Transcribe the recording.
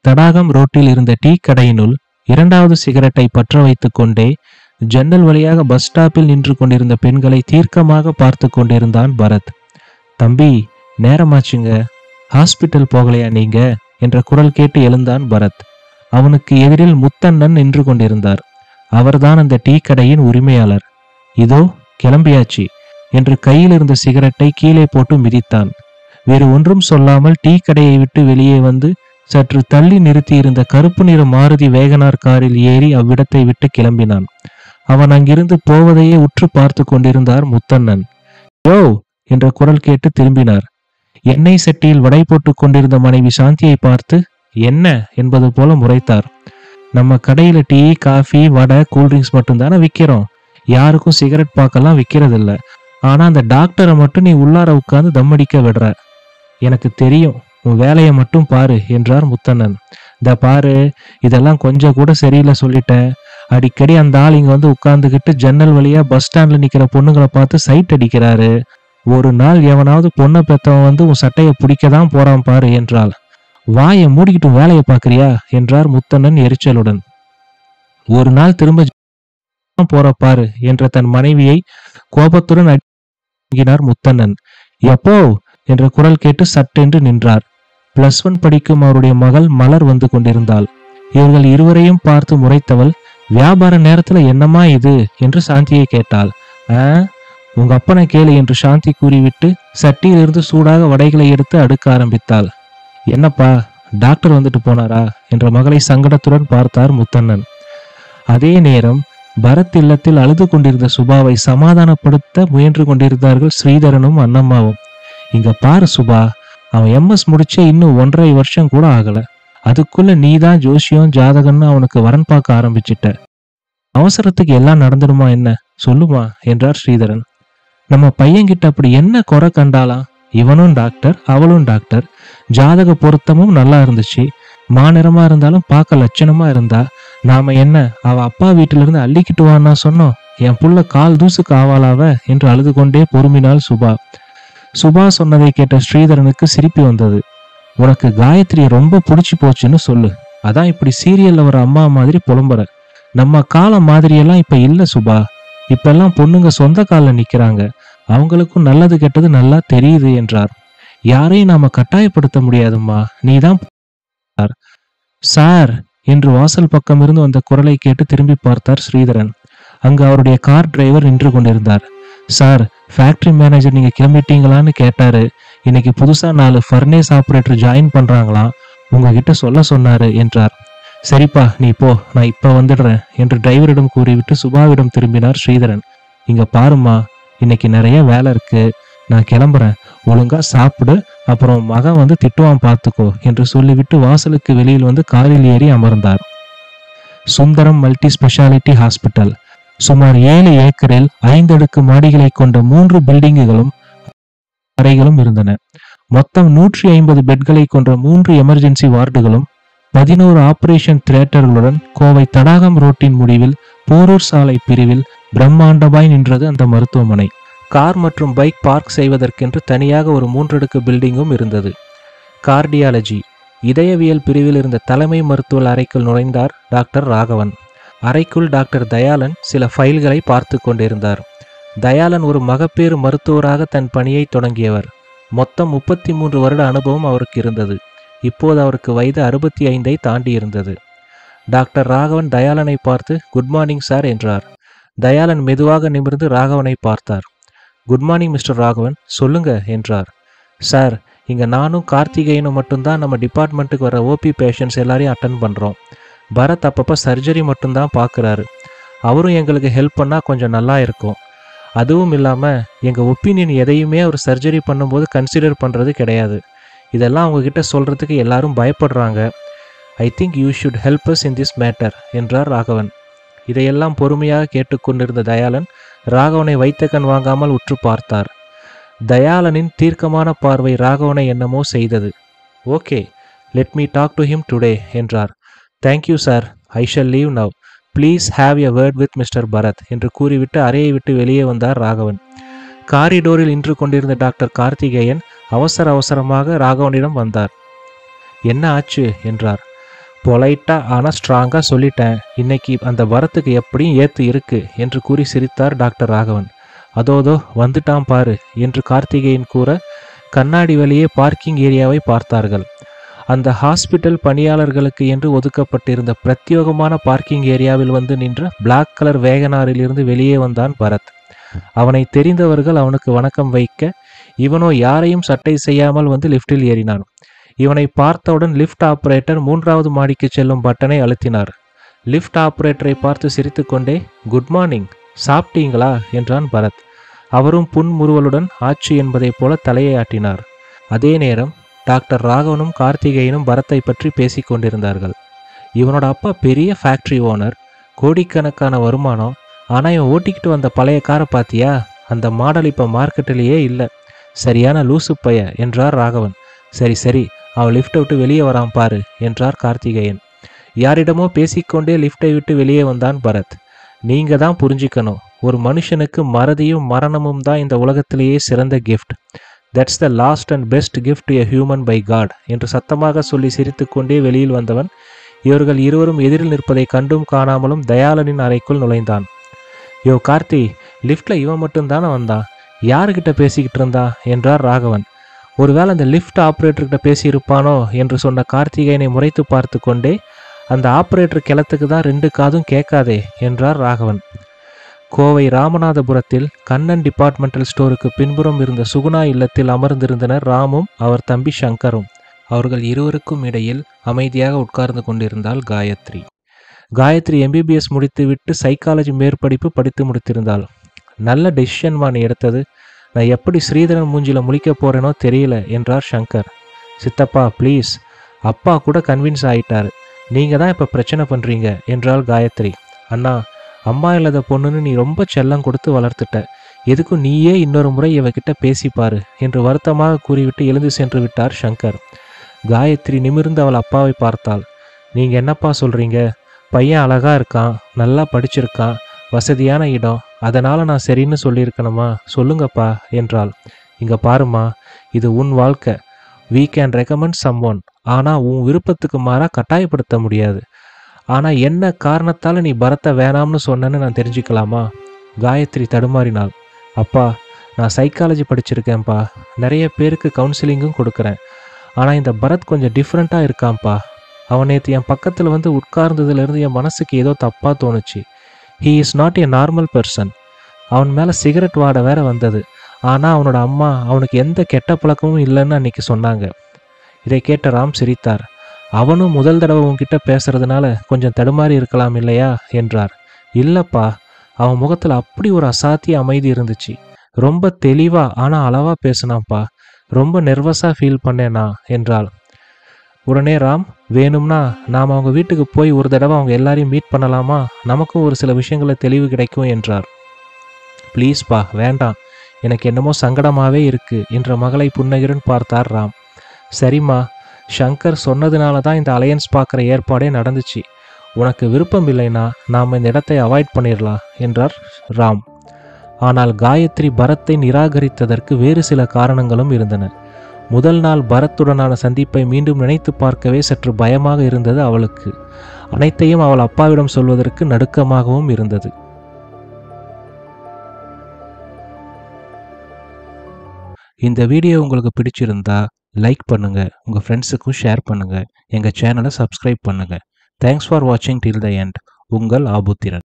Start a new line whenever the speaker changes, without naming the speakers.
தடாகம் ரோட்டில் இருந்த டீ கடையினுள் இரண்டாவது சிகரெட்டை பற்ற வைத்துக் கொண்டே ஜன்னல் வழியாக பஸ் ஸ்டாப்பில் நின்று கொண்டிருந்த பெண்களை தீர்க்கமாக பார்த்து கொண்டிருந்தான் பரத். தம்பி, நேரமாச்சுங்க, ஹாஸ்பிட்டல் போகலையா நீங்க என்ற குரல் கேட்டு எழுந்தான் பரத். அவனுக்கு எதிரில் முத்தண்ணன் நின்று கொண்டிருந்தார். அவர்தான் அந்த டீ கடையின் உரிமையாளர். இதோ கிளம்பியாச்சு என்று கையில் இருந்த சிகரெட்டை கீழே போட்டு மிதித்தான். வேறு ஒன்றும் சொல்லாமல் டீ கடையை விட்டு வெளியே வந்து சற்று தள்ளி நிறுத்தி இருந்த கருப்பு நிற மாருதி வேகனார் காரில் ஏறி அவ்விடத்தை விட்டு கிளம்பினான். அவன் அங்கிருந்து போவதையே உற்று பார்த்து கொண்டிருந்தார் முத்தண்ணன். யோ என்ற குரல் கேட்டு திரும்பினார். எண்ணெய் சட்டியில் வடை போட்டு கொண்டிருந்த மனைவி சாந்தியை பார்த்து என்ன என்பது போல முறைத்தார். நம்ம கடையில டீ, காஃபி, வடை, கூல்ட்ரிங்க்ஸ் மட்டும்தானே விற்கிறோம். யாருக்கும் சிகரெட் பாக்கெல்லாம் விற்கிறதில்ல. ஆனா அந்த டாக்டரை மட்டும் நீ உள்ளார உட்கார்ந்து தம்மடிக்க விடுற. எனக்கு தெரியும், உன் வேலையை மட்டும் பாரு என்றார் முத்தண்ணன். இந்த பாரு, இதெல்லாம் கொஞ்சம் கூட சரியில்லை சொல்லிட்டேன். அடிக்கடி அந்த ஆள் இங்க வந்து உட்கார்ந்துகிட்டு ஜன்னல் வழியா பஸ் ஸ்டாண்ட்ல நிக்கிற பொண்ணுங்களை பார்த்து சைட் அடிக்கிறாரு. ஒரு நாள் எவனாவது பொண்ணை பெத்தவன் வந்து உன் சட்டையை பிடிக்கதான் போறான் பாரு என்றாள். வாயை மூடிக்கிட்டு வேலையை பாக்குறியா என்றார் முத்தண்ணன் எரிச்சலுடன். ஒரு நாள் திரும்ப போற பாரு என்ற தன் மனைவியை கோபத்துடன் அடினார் முத்தண்ணன். எப்போ என்ற குரல் கேட்டு சட்டென்று நின்றார். +1 படிக்கும் அவருடைய மகள் மலர் வந்து கொண்டிருந்தாள். இவர்கள் இருவரையும் பார்த்து முறைத்தவள், வியாபார நேரத்துல என்னமா இது என்று சாந்தியை கேட்டாள். உங்க அப்பனை கேளு என்று சாந்தி கூறிவிட்டு சட்டியிலிருந்து சூடாக வடைகளை எடுத்து அடுக்க ஆரம்பித்தாள். என்னப்பா, டாக்டர் வந்துட்டு போனாரா என்ற மகளை சங்கடத்துடன் பார்த்தார் முத்தண்ணன். அதே நேரம் பரத் இல்லத்தில் அழுது கொண்டிருந்த சுபாவை சமாதானப்படுத்த முயன்று கொண்டிருந்தார்கள் ஸ்ரீதரனும் அண்ணம்மாவும். இங்க பாரு சுபா, அவன் MS முடிச்சே இன்னும் 1.5 வருஷம் கூட ஆகல. அதுக்குள்ள நீதான் ஜோசியம் ஜாதகம்னு அவனுக்கு வரன் பார்க்க ஆரம்பிச்சிட்ட. அவசரத்துக்கு எல்லாம் நடந்துடுமா என்ன சொல்லுமா என்றார் ஸ்ரீதரன். நம்ம பையன்கிட்ட அப்படி என்ன குறை கண்டாலாம்? இவனும் டாக்டர், அவளும் டாக்டர். ஜாதக பொருத்தமும் நல்லா இருந்துச்சு. மாநிறமா இருந்தாலும் பார்க்க லட்சணமா இருந்தா. நாம என்ன அவ அப்பா வீட்டில இருந்து அள்ளிக்கிட்டு வான்னா சொன்னோம்? என் புள்ள கால் தூசுக்கு ஆவாளாவ என்று அழுது கொண்டே பொறுமினாள் சுபா. சுபா சொன்னதை கேட்ட ஸ்ரீதரனுக்கு சிரிப்பு வந்தது. உனக்கு காயத்ரியை ரொம்ப பிடிச்சி போச்சுன்னு சொல்லு. அதான் இப்படி சீரியல்ல வர அம்மா மாதிரி புலம்புற. நம்ம காலம் மாதிரியெல்லாம் இப்ப இல்ல சுபா. இப்ப எல்லாம் பொண்ணுங்க சொந்த காலில் நிக்கிறாங்க. அவங்களுக்கும் நல்லது கெட்டது நல்லா தெரியுது என்றார். யாரையும் நாம கட்டாயப்படுத்த முடியாதும்மா, நீதான் சார் என்று வாசல் பக்கம் இருந்து வந்த குரலை கேட்டு திரும்பி பார்த்தார் ஸ்ரீதரன். அங்கு அவருடைய கார் டிரைவர் நின்று கொண்டிருந்தார். சார், ஃபேக்டரி மேனேஜர் நீங்க கிளம்பிட்டீங்களான்னு கேட்டாரு. இன்னைக்கு புதுசா 4 ஃபர்னேஸ் ஆபரேட்டர் ஜாயின் பண்றாங்களாம், உங்ககிட்ட சொல்ல சொன்னாரு என்றார். சரிப்பா, நீ போ, நான் இப்ப வந்துடுறேன் என்று டிரைவரிடம் கூறிவிட்டு சுபாவிடம் திரும்பினார் ஸ்ரீதரன். இங்க பாருமா, இன்னைக்கு நிறைய வேலை இருக்கு, நான் கிளம்புறேன். ஒழுங்கா சாப்பிடு, அப்புறம் மகன் வந்து திட்டுவான் பார்த்துக்கோ என்று சொல்லிவிட்டு வாசலுக்கு வெளியில் வந்து காரில் ஏறி அமர்ந்தார். சுந்தரம் மல்டி ஸ்பெஷாலிட்டி ஹாஸ்பிட்டல் சுமார் 7 ஏக்கரில் 5 அடுக்கு மாடிகளை கொண்ட 3 பில்டிங்குகளும் அறைகளும் இருந்தன. மொத்தம் 150 பெட்களை கொண்ட 3 எமர்ஜென்சி வார்டுகளும் 11 ஆபரேஷன் தியேட்டர்களுடன் கோவை தடாகம் ரோட்டின் முடிவில் போரூர் சாலை பிரிவில் பிரம்மாண்டமாய் நின்றது அந்த மருத்துவமனை. கார் மற்றும் பைக் பார்க் செய்வதற்கென்று தனியாக ஒரு 3 அடுக்கு பில்டிங்கும் இருந்தது. கார்டியாலஜி இதயவியல் பிரிவில் இருந்த தலைமை மருத்துவ அறைக்குள் நுழைந்தார் டாக்டர் ராகவன். அறைக்குள் டாக்டர் தயாளன் சில ஃபைல்களை பார்த்து கொண்டிருந்தார். தயாளன் ஒரு மகப்பேறு மருத்துவராக தன் பணியை தொடங்கியவர். மொத்தம் 33 வருட அனுபவம் அவருக்கு இருந்தது. இப்போது அவருக்கு வயது 65ஐ தாண்டி இருந்தது. டாக்டர் ராகவன் தயாளனை பார்த்து குட் மார்னிங் சார் என்றார். தயாளன் மெதுவாக நிமிர்ந்து ராகவனை பார்த்தார். குட் மார்னிங் மிஸ்டர் ராகவன், சொல்லுங்க என்றார். சார், இங்க நானும் கார்த்திகேயனும் மட்டும்தான் நம்ம டிபார்ட்மெண்ட்டுக்கு வர OP பேஷண்ட்ஸ் எல்லாரையும் அட்டன் பண்றோம். பரத் அப்பப்போ சர்ஜரி மட்டும்தான் பார்க்குறாரு. அவரும் எங்களுக்கு ஹெல்ப் பண்ணால் கொஞ்சம் நல்லா இருக்கும். அதுவும் இல்லாமல் எங்கள் ஒப்பீனியன் எதையுமே அவர் சர்ஜரி பண்ணும்போது கன்சிடர் பண்ணுறது கிடையாது. இதெல்லாம் அவங்கக்கிட்ட சொல்கிறதுக்கு எல்லாரும் பயப்படுறாங்க. I think you should help us in this matter என்றார் ராகவன். இதையெல்லாம் பொறுமையாக கேட்டுக்கொண்டிருந்த தயாளன் ராகவனை வைத்த கண் வாங்காமல் உற்று பார்த்தார். தயாளனின் தீர்க்கமான பார்வை ராகவனை என்னமோ செய்தது. Okay, let me talk to him today என்றார். Thank you sir, I shall leave now. Please have a word with mister Bharat என்று கூறிவிட்டு அறையை விட்டு வெளியே வந்தார் ராகவன். காரிடோரில் நின்று கொண்டிருந்த டாக்டர் கார்த்திகேயன் அவசரமாக ராகவனிடம் வந்தார். என்ன ஆச்சு என்றார். பொலைட்டா ஆனால் ஸ்ட்ராங்காக சொல்லிட்டேன். இன்னைக்கு அந்த பரத்துக்கு எப்படியும் ஏத்து இருக்கு என்று கூறி சிரித்தார் டாக்டர் ராகவன். அதோதோ வந்துட்டான் பாரு என்று கார்த்திகேயன் கூற கண்ணாடி வழியே பார்க்கிங் ஏரியாவை பார்த்தார்கள். அந்த ஹாஸ்பிட்டல் பணியாளர்களுக்கு என்று ஒதுக்கப்பட்டிருந்த பிரத்யேகமான பார்க்கிங் ஏரியாவில் வந்து நின்ற பிளாக் கலர் வேகனாரில் இருந்து வெளியே வந்தான் பரத். அவனை தெரிந்தவர்கள் அவனுக்கு வணக்கம் வைக்க இவனோ யாரையும் சட்டை செய்யாமல் வந்து லிஃப்டில் ஏறினான். இவனை பார்த்தவுடன் லிஃப்ட் ஆபரேட்டர் 3வது மாடிக்கு செல்லும் பட்டனை அழுத்தினார். லிஃப்ட் ஆபரேட்டரை பார்த்து சிரித்துக்கொண்டே குட் மார்னிங், சாப்பிட்டீங்களா என்றான் பரத். அவரும் புன்முறுவலுடன் ஆச்சு என்பதைப் போல தலையை ஆட்டினார். அதே நேரம் டாக்டர் ராகவனும் கார்த்திகேயனும் பரத்தை பற்றி பேசிக் கொண்டிருந்தார்கள். இவனோட அப்பா பெரிய ஃபேக்டரி ஓனர், கோடிக்கணக்கான வருமானம். ஆனால் இவன் ஓட்டிக்கிட்டு வந்த பழைய காரை பார்த்தியா? அந்த மாடல் இப்போ மார்க்கெட்டிலேயே இல்லை. சரியான லூசு பைய என்றார் ராகவன். சரி சரி, அவன் லிஃப்ட்டை விட்டு வெளியே வரான் பாரு என்றார் கார்த்திகேயன். யாரிடமோ பேசிக்கொண்டே லிஃப்டை விட்டு வெளியே வந்தான் பரத். நீங்க தான் புரிஞ்சிக்கணும், ஒரு மனுஷனுக்கு மறதியும் மரணமும் தான் இந்த உலகத்திலேயே சிறந்த gift. That's the last and best gift to a human by God என்று சத்தமாக சொல்லி சிரித்துக்கொண்டே வெளியில் வந்தவன் இவர்கள் இருவரும் எதிரில் நிற்பதை கண்டும் காணாமலும் தயாளனின் அறைக்குள் நுழைந்தான். யோ கார்த்தி, லிஃப்ட்ல இவன் மட்டும்தானே வந்தான், யாருக்கிட்ட பேசிக்கிட்டு இருந்தா என்றார் ராகவன். ஒருவேளை அந்த லிஃப்ட் ஆப்ரேட்டர்கிட்ட பேசியிருப்பானோ என்று சொன்ன கார்த்திகேயனை முறைத்து பார்த்து கொண்டே அந்த ஆப்ரேட்டர் கிளத்துக்கு தான் 2 காதும் கேட்காதே என்றார் ராகவன். கோவை ராமநாதபுரத்தில் கண்ணன் டிபார்ட்மெண்டல் ஸ்டோருக்கு பின்புறம் இருந்த சுகுணா இல்லத்தில் அமர்ந்திருந்தனர் ராமும் அவர் தம்பி சங்கரும். அவர்கள் இருவருக்கும் இடையில் அமைதியாக உட்கார்ந்து கொண்டிருந்தாள் காயத்ரி. காயத்ரி MBBS முடித்துவிட்டு சைக்காலஜி மேற்படிப்பு படித்து முடித்திருந்தாள். நல்ல டெசிஷன்மா நீ எடுத்தது. நான் எப்படி ஸ்ரீதரன் மூஞ்சில முழிக்க போறேனோ தெரியல என்றார் சங்கர். சித்தப்பா ப்ளீஸ், அப்பா கூட கன்வின்ஸ் ஆயிட்டாரு, நீங்க தான் இப்போ பிரச்சனை பண்றீங்க என்றாள் காயத்ரி. அண்ணா, அம்மா இல்லாத பொண்ணுன்னு நீ ரொம்ப செல்லம் கொடுத்து வளர்த்துட்ட, எதுக்கும் நீயே இன்னொரு முறை இவகிட்ட பேசிப்பாரு என்று வருத்தமாக கூறிவிட்டு எழுந்து சென்று விட்டார் சங்கர். காயத்ரி நிமிர்ந்து அவள் அப்பாவை பார்த்தாள். நீங்க என்னப்பா சொல்றீங்க? பையன் அழகா இருக்கான், நல்லா படிச்சிருக்கான், வசதியான இடம், அதனால நான் சரின்னு சொல்லியிருக்கணுமா? சொல்லுங்கப்பா என்றாள். இங்க பாருமா, இது உன் வாழ்க்கை. we can recommend someone, ஆனால் உன் விருப்பத்துக்கு மாறா கட்டாயப்படுத்த முடியாது. ஆனால் என்ன காரணத்தால் நீ பரத்தை வேணாம்னு சொன்னேன்னு நான் தெரிஞ்சுக்கலாமா? காயத்ரி தடுமாறினாள். அப்பா, நான் சைக்காலஜி படிச்சிருக்கேன்ப்பா, நிறைய பேருக்கு கவுன்சிலிங்கும் கொடுக்குறேன். ஆனால் இந்த பரத் கொஞ்சம் டிஃப்ரெண்ட்டாக இருக்கான்ப்பா. அவன் நேற்று என் பக்கத்தில் வந்து உட்கார்ந்ததுலேருந்து என் மனசுக்கு ஏதோ தப்பாக தோணுச்சு. He is not a normal person. அவன் மேலே சிகரெட் வாடை வேற வந்தது. ஆனால் அவனோட அம்மா அவனுக்கு எந்த கெட்ட பழக்கமும் இல்லைன்னு அன்னைக்கு சொன்னாங்க. இதை கேட்ட ராம் சிரித்தார். அவனும் முதல் தடவை உன்கிட்ட பேசுறதுனால கொஞ்சம் தடுமாறி இருக்கலாம் இல்லையா என்றார். இல்லப்பா, அவன் முகத்தில் அப்படி ஒரு அசாத்திய அமைதி இருந்துச்சு. ரொம்ப தெளிவா ஆனால் அளவா பேசினான்ப்பா. ரொம்ப நெர்வஸாக ஃபீல் பண்ணேனா என்றாள். உடனே ராம், வேணும்னா நாம் அவங்க வீட்டுக்கு போய் ஒரு தடவை அவங்க எல்லாரையும் மீட் பண்ணலாமா? நமக்கும் ஒரு சில விஷயங்களை தெளிவு கிடைக்கும் என்றார். ப்ளீஸ்ப்பா, வேண்டாம், எனக்கு என்னமோ சங்கடமாகவே இருக்கு என்ற மகளை புன்னகையுடன் பார்த்தார் ராம். சரிம்மா, சங்கர் சொன்னதுனால தான் இந்த அலையன்ஸ் பார்க்குற ஏற்பாடே நடந்துச்சு. உனக்கு விருப்பம் இல்லைன்னா நாம் இந்த இடத்தை அவாய்ட் பண்ணிடலாம் என்றார் ராம். ஆனால் காயத்ரி பரத்தை நிராகரித்ததற்கு வேறு சில காரணங்களும் இருந்தன. முதல் நாள் பரத்துடனான சந்திப்பை மீண்டும் நினைத்து பார்க்கவே சற்று பயமாக இருந்தது அவளுக்கு. அனைத்தையும் அவள் அப்பாவிடம் சொல்வதற்கு நடுக்கமாகவும் இருந்தது. இந்த வீடியோ உங்களுக்கு பிடிச்சிருந்தா லைக் பண்ணுங்க, உங்க ஃப்ரெண்ட்ஸுக்கும் ஷேர் பண்ணுங்க, எங்க சேனலை சப்ஸ்கிரைப் பண்ணுங்க. தேங்க்ஸ் ஃபார் வாட்சிங் டில் த எண்ட். உங்கள் ஆபுத்திரன்.